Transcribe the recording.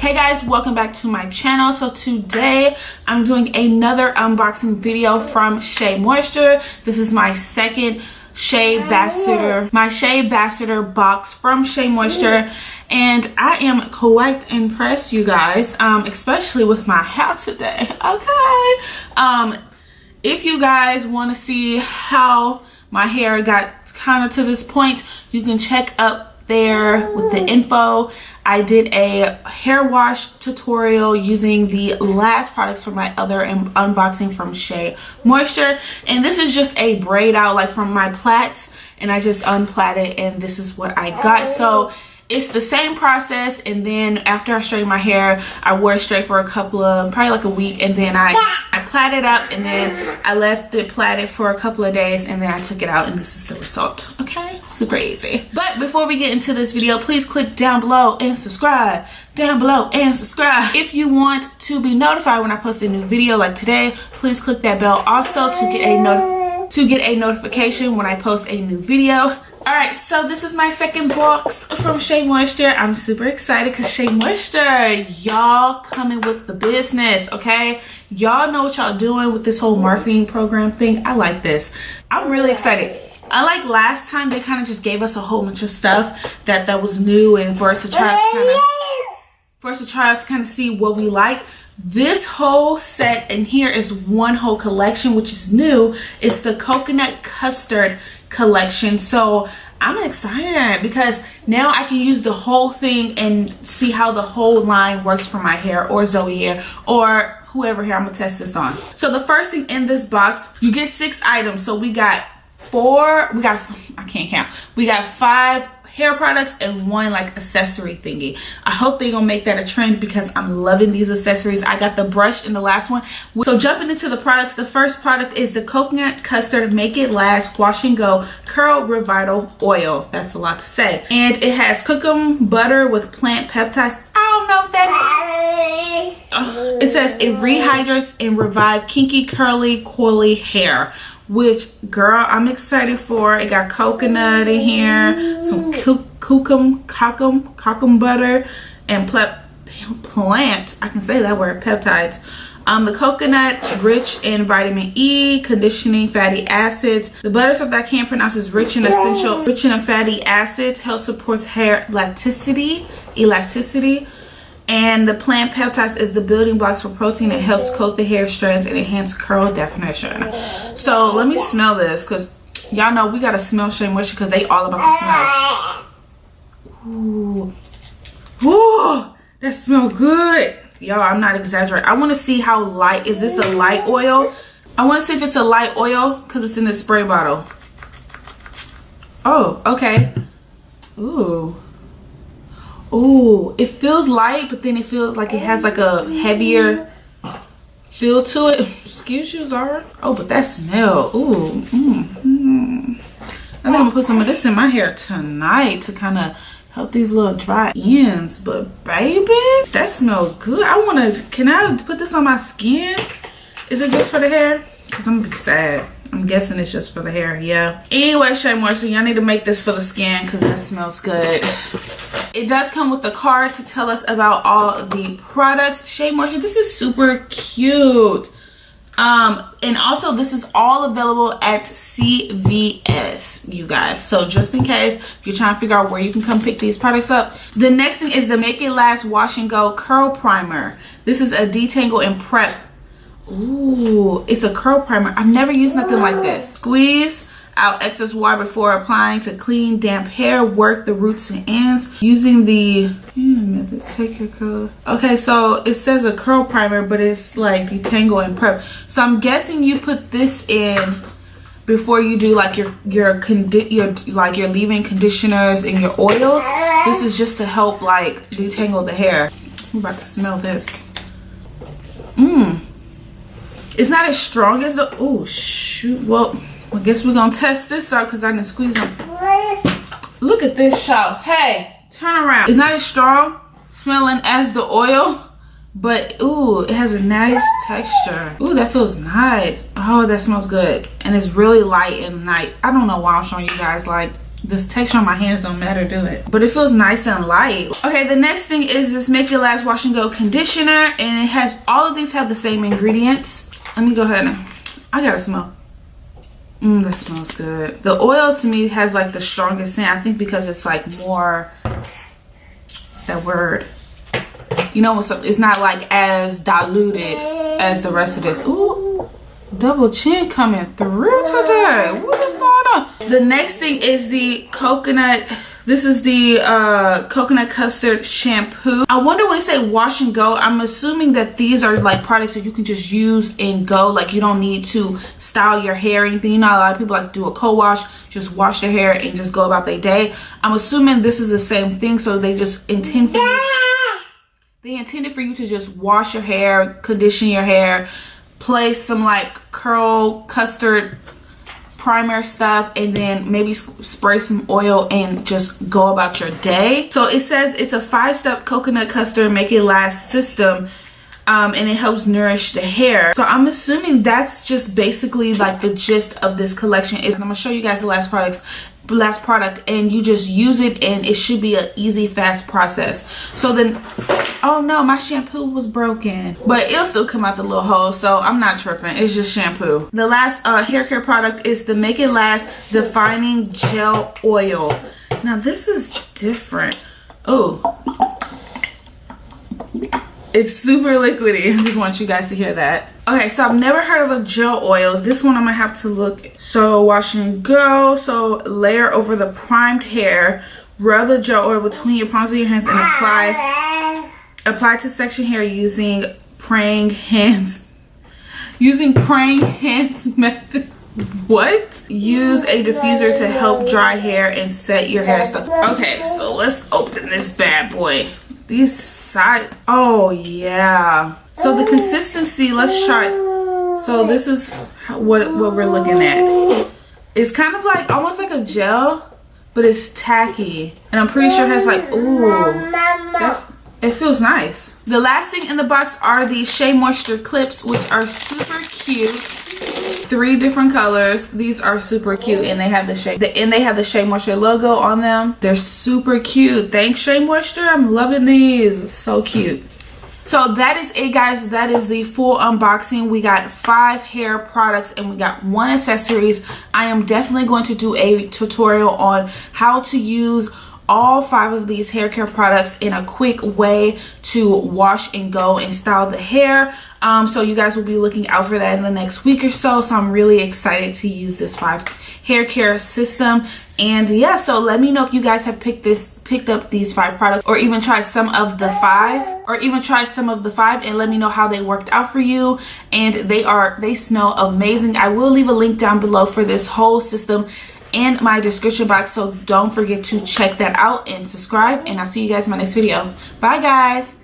Hey guys, welcome back to my channel. So today I'm doing another unboxing video from Shea Moisture. This is my second Shea Ambassador box from Shea Moisture, and I am quite impressed, you guys, especially with my hair today. Okay, if you guys want to see how my hair got kind of to this point, you can check up there with the info. I did a hair wash tutorial using the last products from my other unboxing from Shea Moisture, and this is just a braid out like from my plaits, and I just unplaited and this is what I got. So it's the same process, and then after I straightened my hair, I wore it straight for a couple of, probably like a week, and then I plaited up, and then I left it plaited for a couple of days, and then I took it out, and this is the result. Okay, super easy. But before we get into this video, please click down below and subscribe. Down below and subscribe. If you want to be notified when I post a new video like today, please click that bell also to get a notification when I post a new video. Alright, so this is my second box from Shea Moisture. I'm super excited because Shea Moisture, y'all coming with the business, okay? Y'all know what y'all doing with this whole marketing program thing. I like this. I'm really excited. Unlike last time, they kind of just gave us a whole bunch of stuff that was new, and for us to try to kind of see what we like. This whole set in here is one whole collection, which is new. It's the coconut custard collection. So I'm excited because now I can use the whole thing and see how the whole line works for my hair, or Zoe hair, or whoever hair I'm gonna test this on. So the first thing in this box, you get 6 items. So we got 5 hair products and 1 like accessory thingy. I hope they're gonna make that a trend because I'm loving these accessories. I got the brush in the last one. So jumping into the products, the first product is the coconut custard make it last wash and go curl revital oil. That's a lot to say. And it has kokum butter with plant peptides. I don't know if that it says it rehydrates and revive kinky curly coily hair, which, girl, I'm excited for. It got coconut in here, some kokum butter, and plant, I can say that word, peptides. The coconut, rich in vitamin E, conditioning fatty acids. The butter stuff that I can't pronounce is rich in fatty acids, helps support hair elasticity. And the plant peptides is the building blocks for protein. It helps coat the hair strands and enhance curl definition. So let me smell this, because y'all know we gotta smell Shea Moisture because they all about the smells. Ooh. Ooh, that smells good. Y'all, I'm not exaggerating. I want to see how light. Is this a light oil? I want to see if it's a light oil because it's in the spray bottle. Oh, okay. Ooh. Ooh, it feels light, but then it feels like it has like a heavier feel to it. Excuse you, Zara. Oh, but that smell. Ooh. I think I'm gonna put some of this in my hair tonight to kind of help these little dry ends. But baby, that smells good. Can I put this on my skin? Is it just for the hair? Because I'm gonna be sad. I'm guessing it's just for the hair, yeah. Anyway, Shea Moisture, y'all need to make this for the skin because that smells good. It does come with a card to tell us about all the products. Shea Moisture, this is super cute. And also this is all available at CVS, you guys. So just in case if you're trying to figure out where you can come pick these products up. The next thing is the Make It Last Wash and Go Curl Primer. This is a detangle and prep. Ooh, it's a curl primer. I've never used nothing like this. Squeeze out excess water before applying to clean damp hair. Work the roots and ends using the method. Take your curl. Okay, so it says a curl primer, but it's like detangle and prep. So I'm guessing you put this in before you do like your leave-in conditioners and your oils. This is just to help like detangle the hair. I'm about to smell this. It's not as strong as the, oh shoot, well, I guess we're gonna test this out because I didn't squeeze them. Look at this, child. Hey, turn around. It's not as strong smelling as the oil, but ooh, it has a nice texture. Ooh, that feels nice. Oh, that smells good. And it's really light and night. I don't know why I'm showing you guys like This texture on my hands don't matter, do it? But it feels nice and light. Okay, the next thing is this Make It Last Wash and Go conditioner, and it has, all of these have the same ingredients. Let me go ahead and, I gotta smell. That smells good. The oil to me has like the strongest scent, I think, because it's like more, what's that word? You know, it's not like as diluted as the rest of this. Ooh, double chin coming through today. What is going on? The next thing is the coconut. This is the coconut custard shampoo. I wonder when they say wash and go, I'm assuming that these are like products that you can just use and go. Like you don't need to style your hair or anything. You know, a lot of people like to do a co-wash, just wash their hair and just go about their day. I'm assuming this is the same thing. So they just intend for you. They intended for you to just wash your hair, condition your hair, place some like curl custard primer stuff, and then maybe spray some oil and just go about your day. So it says it's a 5-step coconut custard make it last system, and it helps nourish the hair. So I'm assuming that's just basically like the gist of this collection. Is I'm gonna show you guys the last product, and you just use it, and it should be an easy, fast process. So then, oh no, my shampoo was broken, but it'll still come out the little hole, so I'm not tripping. It's just shampoo. The last hair care product is the Make It Last Defining Gel Oil. Now this is different. Oh, it's super liquidy. I just want you guys to hear that. Okay, so I've never heard of a gel oil. This one I'm gonna have to look. So wash and go. So layer over the primed hair. Rub the gel oil between your palms of your hands and apply to section hair using praying hands. Using praying hands method. What? Use a diffuser to help dry hair and set your hairstyle. Okay, so let's open this bad boy. These sides, oh yeah. So the consistency, let's try. So this is what we're looking at. It's kind of like, almost like a gel, but it's tacky. And I'm pretty sure it has like, ooh, it feels nice. The last thing in the box are the Shea Moisture clips, which are super cute. 3 different colors. These are super cute, and they have the Shea Moisture logo on them. They're super cute. Thanks, Shea Moisture. I'm loving these. So cute. So that is it, guys. That is the full unboxing. We got 5 hair products and we got 1 accessories. I am definitely going to do a tutorial on how to use all 5 of these hair care products in a quick way to wash and go and style the hair. So you guys will be looking out for that in the next week or so. So I'm really excited to use this 5 hair care system. And yeah, so let me know if you guys have picked up these 5 products, or even tried some of the 5, and let me know how they worked out for you. And they smell amazing. I will leave a link down below for this whole system in my description box, so don't forget to check that out and subscribe, and I'll see you guys in my next video. Bye guys.